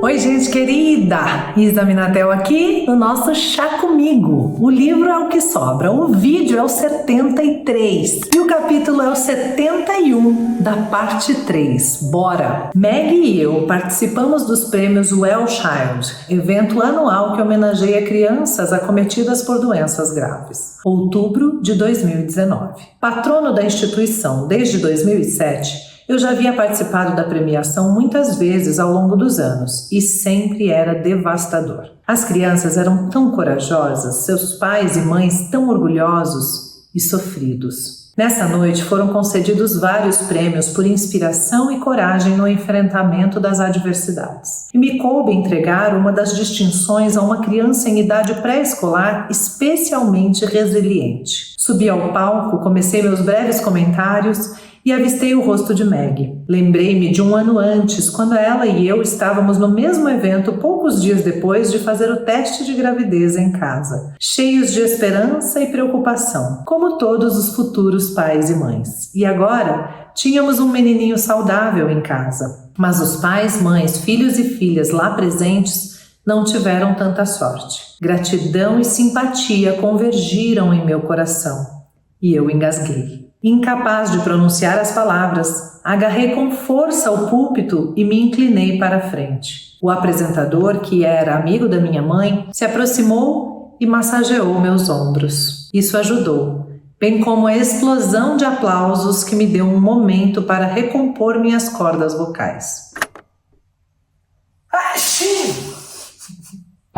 Oi, gente querida! Isa Minatel aqui no nosso Chá Comigo. O livro é o que sobra, o vídeo é o 73 e o capítulo é o 71 da parte 3. Bora! Meg e eu participamos dos prêmios Well Child, evento anual que homenageia crianças acometidas por doenças graves. Outubro de 2019. Patrono da instituição desde 2007, eu já havia participado da premiação muitas vezes ao longo dos anos e sempre era devastador. As crianças eram tão corajosas, seus pais e mães tão orgulhosos e sofridos. Nessa noite foram concedidos vários prêmios por inspiração e coragem no enfrentamento das adversidades. E me coube entregar uma das distinções a uma criança em idade pré-escolar especialmente resiliente. Subi ao palco, comecei meus breves comentários e avistei o rosto de Meg. Lembrei-me de um ano antes, quando ela e eu estávamos no mesmo evento poucos dias depois de fazer o teste de gravidez em casa, cheios de esperança e preocupação, como todos os futuros pais e mães. E agora, tínhamos um menininho saudável em casa. Mas os pais, mães, filhos e filhas lá presentes não tiveram tanta sorte. Gratidão e simpatia convergiram em meu coração. E eu engasguei. Incapaz de pronunciar as palavras, agarrei com força o púlpito e me inclinei para a frente. O apresentador, que era amigo da minha mãe, se aproximou e massageou meus ombros. Isso ajudou, bem como a explosão de aplausos que me deu um momento para recompor minhas cordas vocais.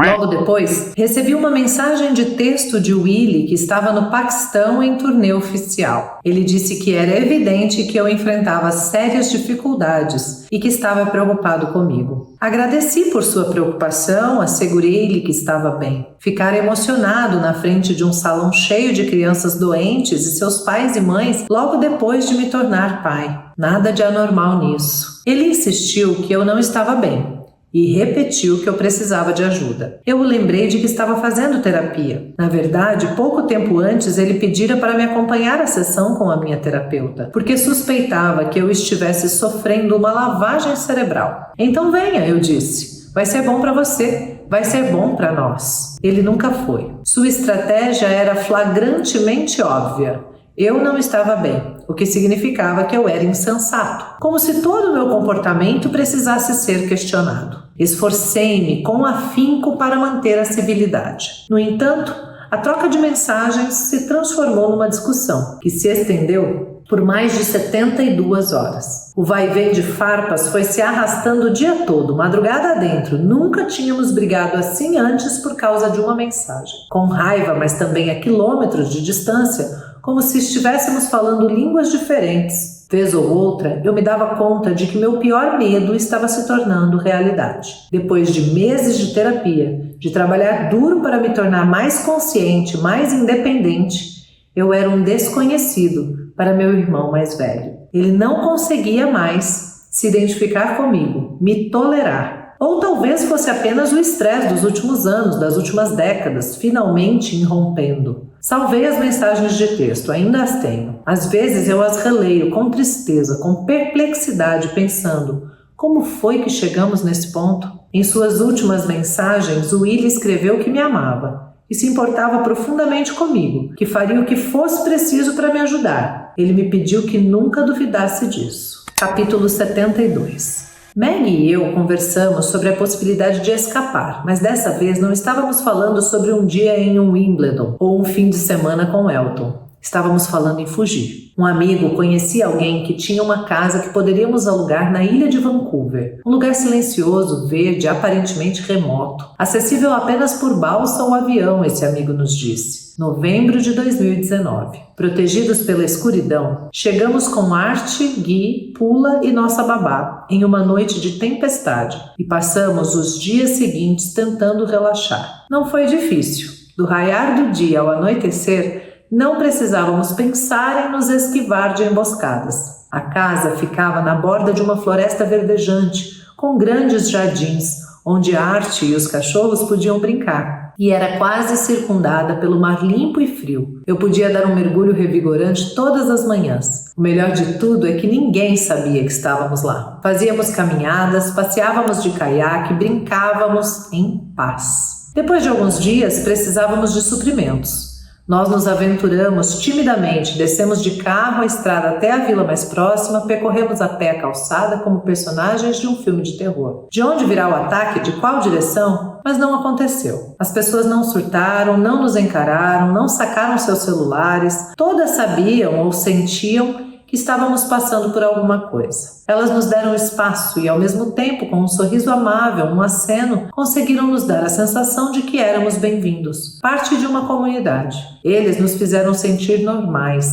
Logo depois, recebi uma mensagem de texto de Willie, que estava no Paquistão em turnê oficial. Ele disse que era evidente que eu enfrentava sérias dificuldades e que estava preocupado comigo. Agradeci por sua preocupação, assegurei-lhe que estava bem. Ficar emocionado na frente de um salão cheio de crianças doentes e seus pais e mães logo depois de me tornar pai. Nada de anormal nisso. Ele insistiu que eu não estava bem e repetiu que eu precisava de ajuda. Eu o lembrei de que estava fazendo terapia. Na verdade, pouco tempo antes ele pedira para me acompanhar à sessão com a minha terapeuta, porque suspeitava que eu estivesse sofrendo uma lavagem cerebral. Então venha, eu disse. Vai ser bom para você. Vai ser bom para nós. Ele nunca foi. Sua estratégia era flagrantemente óbvia. Eu não estava bem, o que significava que eu era insensato, como se todo o meu comportamento precisasse ser questionado. Esforcei-me com afinco para manter a civilidade. No entanto, a troca de mensagens se transformou numa discussão, que se estendeu por mais de 72 horas. O vai-vem de farpas foi se arrastando o dia todo, madrugada adentro. Nunca tínhamos brigado assim antes por causa de uma mensagem. Com raiva, mas também a quilômetros de distância, como se estivéssemos falando línguas diferentes. Vez ou outra, eu me dava conta de que meu pior medo estava se tornando realidade. Depois de meses de terapia, de trabalhar duro para me tornar mais consciente, mais independente, eu era um desconhecido para meu irmão mais velho. Ele não conseguia mais se identificar comigo, me tolerar. Ou talvez fosse apenas o estresse dos últimos anos, das últimas décadas, finalmente irrompendo. Salvei as mensagens de texto, ainda as tenho. Às vezes eu as releio com tristeza, com perplexidade, pensando: como foi que chegamos nesse ponto? Em suas últimas mensagens, Willie escreveu que me amava e se importava profundamente comigo, que faria o que fosse preciso para me ajudar. Ele me pediu que nunca duvidasse disso. Capítulo 72. Meg e eu conversamos sobre a possibilidade de escapar, mas dessa vez não estávamos falando sobre um dia em Wimbledon ou um fim de semana com Elton. Estávamos falando em fugir. Um amigo conhecia alguém que tinha uma casa que poderíamos alugar na ilha de Vancouver. Um lugar silencioso, verde, aparentemente remoto. Acessível apenas por balsa ou avião, esse amigo nos disse. Novembro de 2019. Protegidos pela escuridão, chegamos com Art, Gui, Pula e nossa babá em uma noite de tempestade e passamos os dias seguintes tentando relaxar. Não foi difícil. Do raiar do dia ao anoitecer, não precisávamos pensar em nos esquivar de emboscadas. A casa ficava na borda de uma floresta verdejante, com grandes jardins, onde a Arte e os cachorros podiam brincar. e era quase circundada pelo mar limpo e frio. Eu podia dar um mergulho revigorante todas as manhãs. O melhor de tudo é que ninguém sabia que estávamos lá. Fazíamos caminhadas, passeávamos de caiaque, brincávamos em paz. Depois de alguns dias, precisávamos de suprimentos. Nós nos aventuramos timidamente, descemos de carro a estrada até a vila mais próxima, percorremos a pé a calçada como personagens de um filme de terror. De onde virá o ataque, de qual direção? Mas não aconteceu. As pessoas não surtaram, não nos encararam, não sacaram seus celulares, todas sabiam ou sentiam que estávamos passando por alguma coisa. Elas nos deram espaço e, ao mesmo tempo, com um sorriso amável, um aceno, conseguiram nos dar a sensação de que éramos bem-vindos, parte de uma comunidade. Eles nos fizeram sentir normais,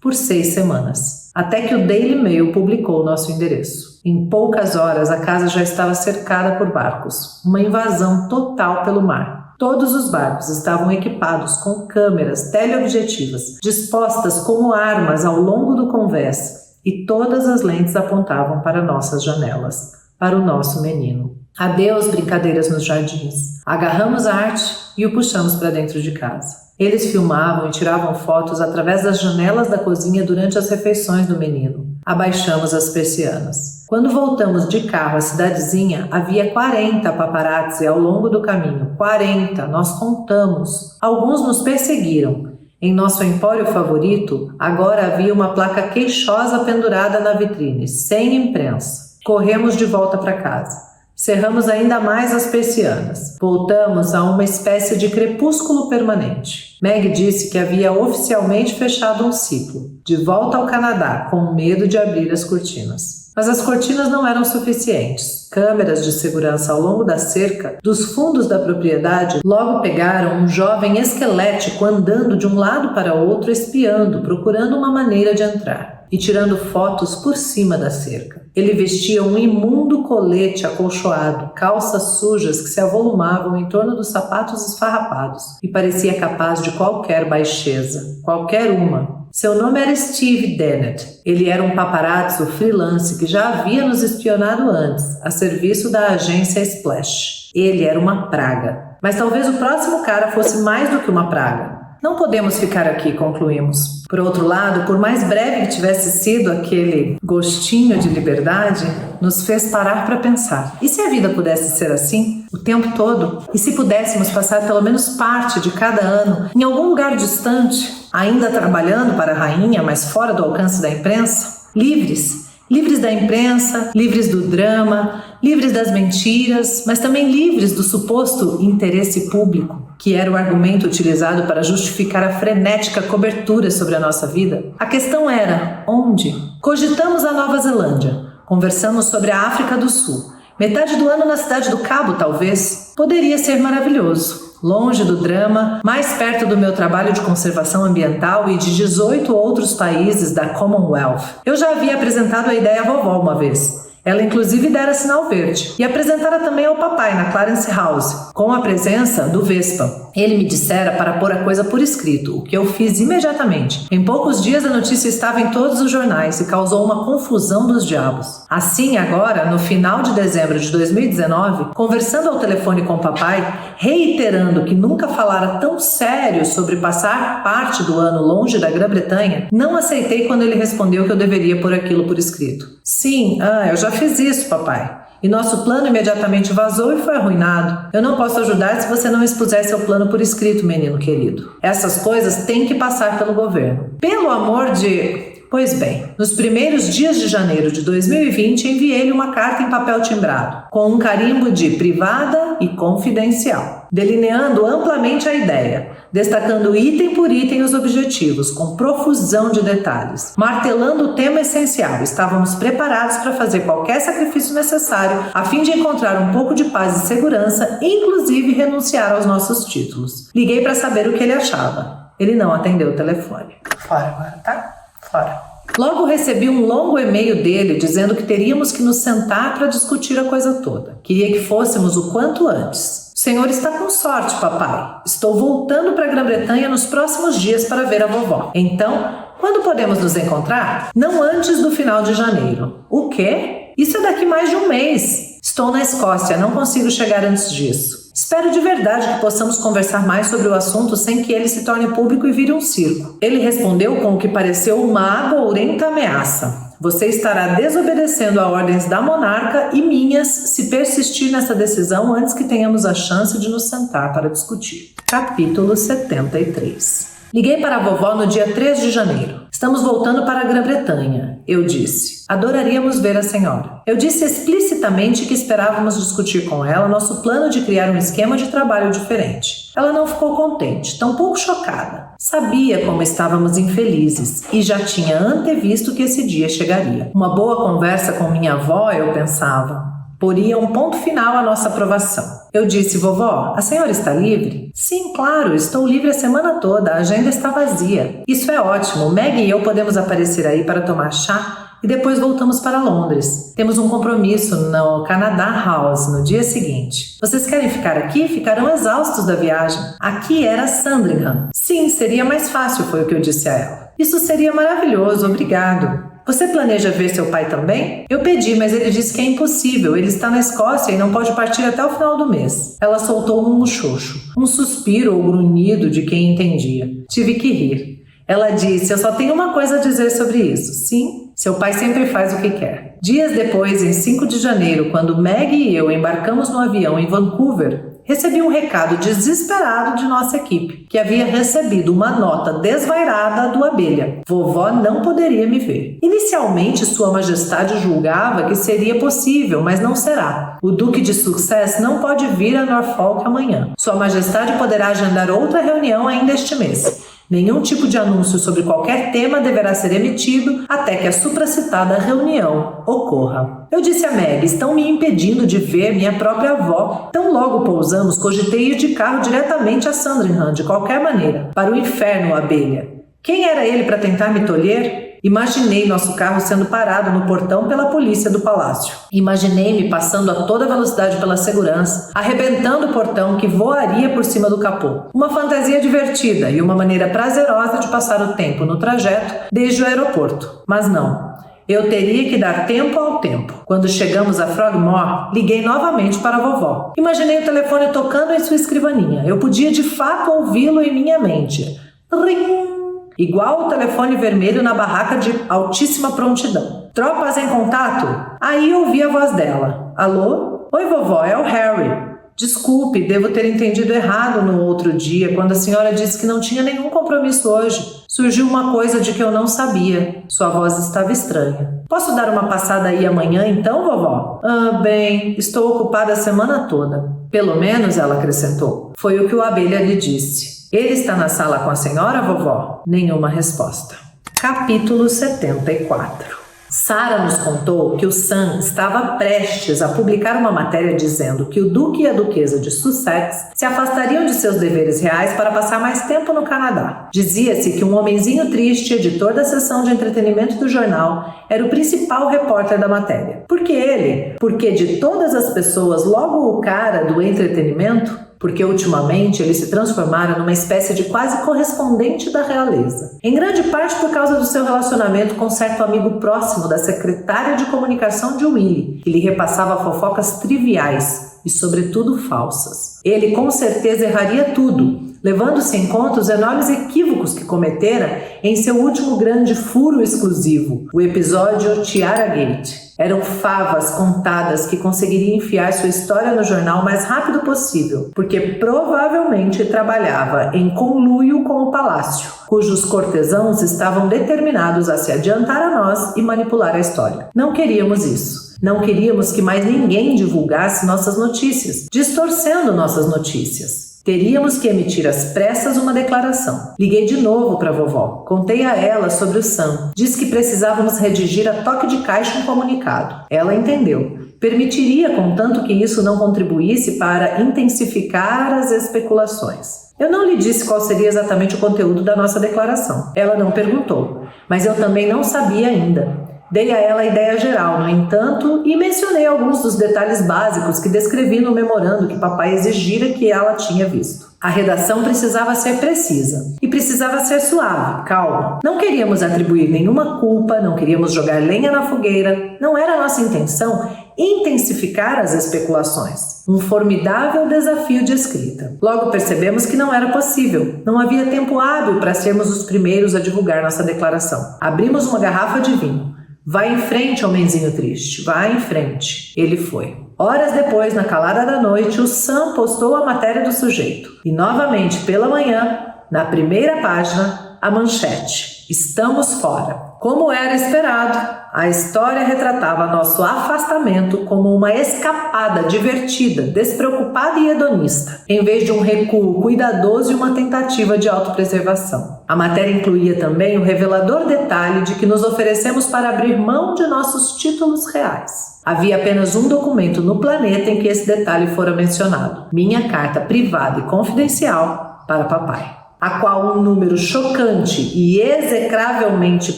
por 6 semanas, até que o Daily Mail publicou nosso endereço. Em poucas horas, a casa já estava cercada por barcos, uma invasão total pelo mar. Todos os barcos estavam equipados com câmeras teleobjetivas, dispostas como armas ao longo do convés, e todas as lentes apontavam para nossas janelas, para o nosso menino. Adeus brincadeiras nos jardins. Agarramos Art e o puxamos para dentro de casa. Eles filmavam e tiravam fotos através das janelas da cozinha durante as refeições do menino. Abaixamos as persianas. Quando voltamos de carro à cidadezinha, havia 40 paparazzi ao longo do caminho. 40, nós contamos. Alguns nos perseguiram. Em nosso empório favorito, agora havia uma placa queixosa pendurada na vitrine, sem imprensa. Corremos de volta para casa. Cerramos ainda mais as persianas. Voltamos a uma espécie de crepúsculo permanente. Meg disse que havia oficialmente fechado um ciclo. De volta ao Canadá, com medo de abrir as cortinas. Mas as cortinas não eram suficientes. Câmeras de segurança ao longo da cerca, dos fundos da propriedade, logo pegaram um jovem esquelético andando de um lado para outro, espiando, procurando uma maneira de entrar e tirando fotos por cima da cerca. Ele vestia um imundo colete acolchoado, calças sujas que se avolumavam em torno dos sapatos esfarrapados, e parecia capaz de qualquer baixeza, qualquer uma. Seu nome era Steve Dennett. Ele era um paparazzo freelance que já havia nos espionado antes, a serviço da agência Splash. Ele era uma praga. Mas talvez o próximo cara fosse mais do que uma praga. Não podemos ficar aqui, concluímos. Por outro lado, por mais breve que tivesse sido aquele gostinho de liberdade, nos fez parar para pensar. E se a vida pudesse ser assim, o tempo todo? E se pudéssemos passar pelo menos parte de cada ano em algum lugar distante, ainda trabalhando para a rainha, mas fora do alcance da imprensa? Livres. Livres da imprensa, livres do drama, livres das mentiras, mas também livres do suposto interesse público, que era o argumento utilizado para justificar a frenética cobertura sobre a nossa vida. A questão era, onde? Cogitamos a Nova Zelândia, conversamos sobre a África do Sul. Metade do ano na Cidade do Cabo, talvez. Poderia ser maravilhoso. Longe do drama, mais perto do meu trabalho de conservação ambiental e de 18 outros países da Commonwealth. Eu já havia apresentado a ideia à vovó uma vez. Ela inclusive dera sinal verde. E apresentara também ao papai na Clarence House, com a presença do Vespa. Ele me dissera para pôr a coisa por escrito, o que eu fiz imediatamente. Em poucos dias a notícia estava em todos os jornais e causou uma confusão dos diabos. Assim, agora, no final de dezembro de 2019, conversando ao telefone com o papai, reiterando que nunca falara tão sério sobre passar parte do ano longe da Grã-Bretanha, não aceitei quando ele respondeu que eu deveria pôr aquilo por escrito. Sim, eu já fiz isso, papai. E nosso plano imediatamente vazou e foi arruinado. Eu não posso ajudar se você não expuser seu plano por escrito, menino querido. Essas coisas têm que passar pelo governo. Pelo amor de... Pois bem, nos primeiros dias de janeiro de 2020, enviei-lhe uma carta em papel timbrado, com um carimbo de privada e confidencial, delineando amplamente a ideia, destacando item por item os objetivos, com profusão de detalhes, martelando o tema essencial. Estávamos preparados para fazer qualquer sacrifício necessário a fim de encontrar um pouco de paz e segurança, inclusive renunciar aos nossos títulos. Liguei para saber o que ele achava. Ele não atendeu o telefone. Fora agora, tá? Fora. Logo recebi um longo e-mail dele dizendo que teríamos que nos sentar para discutir a coisa toda. Queria que fôssemos o quanto antes. O senhor está com sorte, papai. Estou voltando para a Grã-Bretanha nos próximos dias para ver a vovó. Então, quando podemos nos encontrar? Não antes do final de janeiro. O quê? Isso é daqui mais de um mês. Estou na Escócia, não consigo chegar antes disso. Espero de verdade que possamos conversar mais sobre o assunto sem que ele se torne público e vire um circo. Ele respondeu com o que pareceu uma agourenta ameaça. Você estará desobedecendo a ordens da monarca e minhas se persistir nessa decisão antes que tenhamos a chance de nos sentar para discutir. Capítulo 73. Liguei para a vovó no dia 3 de janeiro. Estamos voltando para a Grã-Bretanha, eu disse. Adoraríamos ver a senhora. Eu disse explicitamente que esperávamos discutir com ela nosso plano de criar um esquema de trabalho diferente. Ela não ficou contente, tampouco chocada. Sabia como estávamos infelizes e já tinha antevisto que esse dia chegaria. Uma boa conversa com minha avó, eu pensava, poria um ponto final à nossa aprovação. Eu disse, vovó, a senhora está livre? Sim, claro, estou livre a semana toda, a agenda está vazia. Isso é ótimo, Meg e eu podemos aparecer aí para tomar chá e depois voltamos para Londres. Temos um compromisso no Canada House no dia seguinte. Vocês querem ficar aqui? Ficarão exaustos da viagem. Aqui era Sandringham. Sim, seria mais fácil, foi o que eu disse a ela. Isso seria maravilhoso, obrigado. Você planeja ver seu pai também? Eu pedi, mas ele disse que é impossível. Ele está na Escócia e não pode partir até o final do mês. Ela soltou um muxoxo, um suspiro ou grunhido de quem entendia. Tive que rir. Ela disse, eu só tenho uma coisa a dizer sobre isso. Sim, seu pai sempre faz o que quer. Dias depois, em 5 de janeiro, quando Meg e eu embarcamos no avião em Vancouver, recebi um recado desesperado de nossa equipe, que havia recebido uma nota desvairada do Abelha. Vovó não poderia me ver. Inicialmente, Sua Majestade julgava que seria possível, mas não será. O Duque de Sussex não pode vir a Norfolk amanhã. Sua Majestade poderá agendar outra reunião ainda este mês. Nenhum tipo de anúncio sobre qualquer tema deverá ser emitido até que a supracitada reunião ocorra. Eu disse a Meg, estão me impedindo de ver minha própria avó. Tão logo pousamos, cogitei ir de carro diretamente a Sandringham, de qualquer maneira. Para o inferno, Abelha. Quem era ele para tentar me tolher? Imaginei nosso carro sendo parado no portão pela polícia do palácio. Imaginei-me passando a toda velocidade pela segurança, arrebentando o portão que voaria por cima do capô. Uma fantasia divertida e uma maneira prazerosa de passar o tempo no trajeto desde o aeroporto. Mas não. Eu teria que dar tempo ao tempo. Quando chegamos a Frogmore, liguei novamente para a vovó. Imaginei o telefone tocando em sua escrivaninha. Eu podia de fato ouvi-lo em minha mente. Ring! Igual o telefone vermelho na barraca de altíssima prontidão. Tropas em contato? Aí ouvi a voz dela. Alô? Oi, vovó, é o Harry. Desculpe, devo ter entendido errado no outro dia, quando a senhora disse que não tinha nenhum compromisso hoje. Surgiu uma coisa de que eu não sabia. Sua voz estava estranha. Posso dar uma passada aí amanhã então, vovó? Bem, estou ocupada a semana toda. Pelo menos, ela acrescentou. Foi o que o Abelha lhe disse. Ele está na sala com a senhora, vovó? Nenhuma resposta. Capítulo 74. Sarah nos contou que o Sun estava prestes a publicar uma matéria dizendo que o Duque e a Duquesa de Sussex se afastariam de seus deveres reais para passar mais tempo no Canadá. Dizia-se que um homenzinho triste, editor da seção de entretenimento do jornal, era o principal repórter da matéria. Por que ele? Porque de todas as pessoas, logo o cara do entretenimento? Porque ultimamente ele se transformara numa espécie de quase correspondente da realeza. Em grande parte por causa do seu relacionamento com certo amigo próximo da secretária de comunicação de Willie, que lhe repassava fofocas triviais e, sobretudo, falsas. Ele com certeza erraria tudo, levando-se em conta os enormes equívocos que cometera em seu último grande furo exclusivo, o episódio Tiara Gate. Eram favas contadas que conseguiria enfiar sua história no jornal o mais rápido possível, porque provavelmente trabalhava em conluio com o palácio, cujos cortesãos estavam determinados a se adiantar a nós e manipular a história. Não queríamos isso. Não queríamos que mais ninguém divulgasse nossas notícias, distorcendo nossas notícias. Teríamos que emitir às pressas uma declaração. Liguei de novo para a vovó. Contei a ela sobre o Sam. Disse que precisávamos redigir a toque de caixa um comunicado. Ela entendeu. Permitiria, contanto que isso não contribuísse para intensificar as especulações. Eu não lhe disse qual seria exatamente o conteúdo da nossa declaração. Ela não perguntou, mas eu também não sabia ainda. Dei a ela a ideia geral, no entanto, e mencionei alguns dos detalhes básicos que descrevi no memorando que papai exigira que ela tinha visto. A redação precisava ser precisa e precisava ser suave, calma. Não queríamos atribuir nenhuma culpa, não queríamos jogar lenha na fogueira, não era nossa intenção intensificar as especulações. Um formidável desafio de escrita. Logo percebemos que não era possível. Não havia tempo hábil para sermos os primeiros a divulgar nossa declaração. Abrimos uma garrafa de vinho. Vai em frente, homenzinho triste. Vai em frente. Ele foi. Horas depois, na calada da noite, o Sam postou a matéria do sujeito. E novamente, pela manhã, na primeira página, a manchete. Estamos fora. Como era esperado, a história retratava nosso afastamento como uma escapada divertida, despreocupada e hedonista, em vez de um recuo cuidadoso e uma tentativa de autopreservação. A matéria incluía também o revelador detalhe de que nos oferecemos para abrir mão de nossos títulos reais. Havia apenas um documento no planeta em que esse detalhe fora mencionado: minha carta privada e confidencial para papai, a qual um número chocante e execravelmente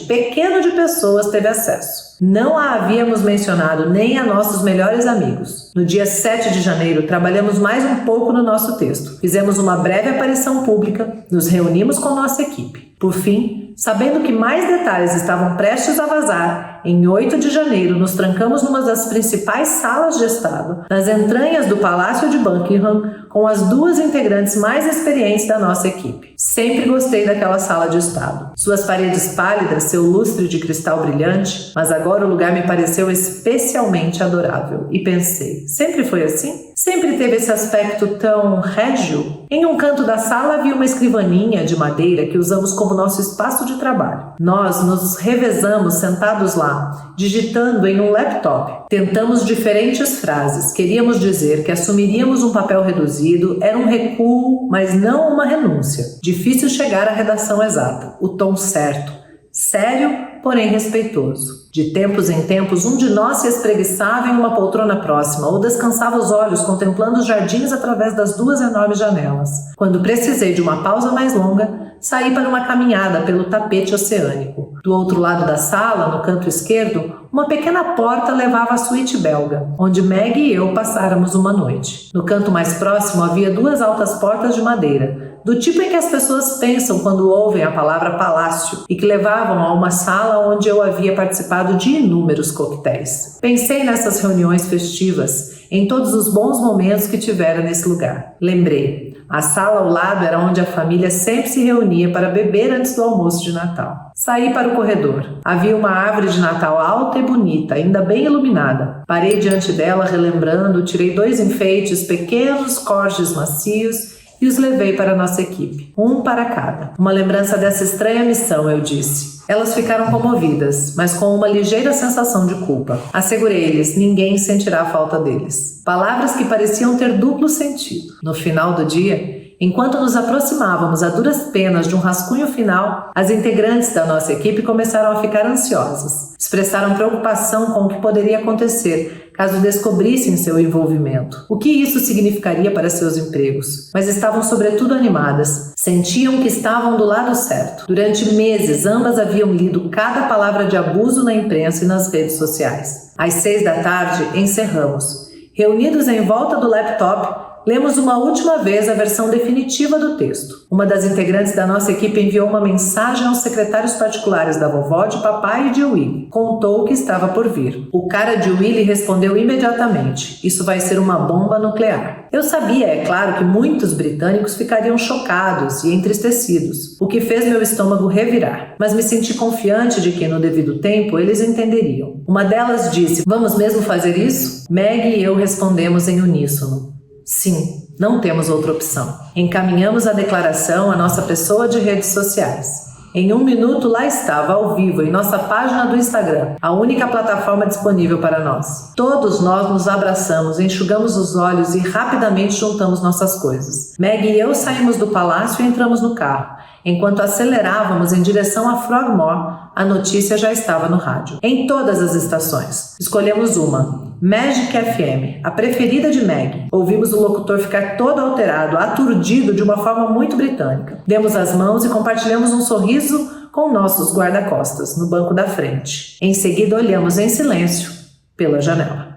pequeno de pessoas teve acesso. Não a havíamos mencionado nem a nossos melhores amigos. No dia 7 de janeiro, trabalhamos mais um pouco no nosso texto. Fizemos uma breve aparição pública, nos reunimos com nossa equipe. Por fim, sabendo que mais detalhes estavam prestes a vazar, em 8 de janeiro nos trancamos numa das principais salas de estado, nas entranhas do Palácio de Buckingham, com as duas integrantes mais experientes da nossa equipe. Sempre gostei daquela sala de estado. Suas paredes pálidas, seu lustre de cristal brilhante, mas agora o lugar me pareceu especialmente adorável. E pensei, sempre foi assim? Sempre teve esse aspecto tão régio? Em um canto da sala havia uma escrivaninha de madeira que usamos como nosso espaço de trabalho. Nós nos revezamos sentados lá, digitando em um laptop. Tentamos diferentes frases. Queríamos dizer que assumiríamos um papel reduzido, era um recuo, mas não uma renúncia. Difícil chegar à redação exata, o tom certo. Sério, porém respeitoso. De tempos em tempos, um de nós se espreguiçava em uma poltrona próxima ou descansava os olhos contemplando os jardins através das duas enormes janelas. Quando precisei de uma pausa mais longa, saí para uma caminhada pelo tapete oceânico. Do outro lado da sala, no canto esquerdo, uma pequena porta levava à suíte belga, onde Meg e eu passáramos uma noite. No canto mais próximo havia duas altas portas de madeira, do tipo em que as pessoas pensam quando ouvem a palavra palácio, e que levavam a uma sala onde eu havia participado de inúmeros coquetéis. Pensei nessas reuniões festivas, em todos os bons momentos que tivera nesse lugar. Lembrei, a sala ao lado era onde a família sempre se reunia para beber antes do almoço de Natal. Saí para o corredor. Havia uma árvore de Natal alta e bonita, ainda bem iluminada. Parei diante dela, relembrando, tirei 2 enfeites, pequenos cortes macios, e os levei para a nossa equipe, um para cada. Uma lembrança dessa estranha missão, eu disse. Elas ficaram comovidas, mas com uma ligeira sensação de culpa. Assegurei-lhes, ninguém sentirá a falta deles. Palavras que pareciam ter duplo sentido. No final do dia, enquanto nos aproximávamos a duras penas de um rascunho final, as integrantes da nossa equipe começaram a ficar ansiosas. Expressaram preocupação com o que poderia acontecer caso descobrissem seu envolvimento. O que isso significaria para seus empregos? Mas estavam sobretudo animadas. Sentiam que estavam do lado certo. Durante meses, ambas haviam lido cada palavra de abuso na imprensa e nas redes sociais. Às 6 da tarde, encerramos. Reunidos em volta do laptop, lemos uma última vez a versão definitiva do texto. Uma das integrantes da nossa equipe enviou uma mensagem aos secretários particulares da vovó, de papai e de Willie. Contou o que estava por vir. O cara de Willie respondeu imediatamente: isso vai ser uma bomba nuclear. Eu sabia, é claro, que muitos britânicos ficariam chocados e entristecidos, o que fez meu estômago revirar. Mas me senti confiante de que, no devido tempo, eles entenderiam. Uma delas disse: vamos mesmo fazer isso? Meg e eu respondemos em uníssono: sim, não temos outra opção. Encaminhamos a declaração à nossa pessoa de redes sociais. Em 1 minuto lá estava, ao vivo, em nossa página do Instagram, a única plataforma disponível para nós. Todos nós nos abraçamos, enxugamos os olhos e rapidamente juntamos nossas coisas. Meg e eu saímos do palácio e entramos no carro. Enquanto acelerávamos em direção a Frogmore, a notícia já estava no rádio. Em todas as estações. Escolhemos uma. Magic FM, a preferida de Meg. Ouvimos o locutor ficar todo alterado, aturdido de uma forma muito britânica. Demos as mãos e compartilhamos um sorriso com nossos guarda-costas no banco da frente. Em seguida olhamos em silêncio pela janela.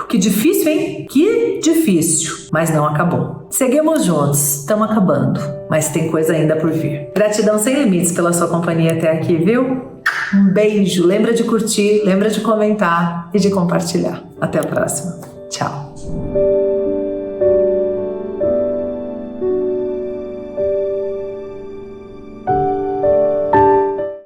Que difícil, hein? Que difícil. Mas não acabou. Seguimos juntos. Estamos acabando. Mas tem coisa ainda por vir. Gratidão sem limites pela sua companhia até aqui, viu? Um beijo, lembra de curtir, lembra de comentar e de compartilhar. Até a próxima. Tchau.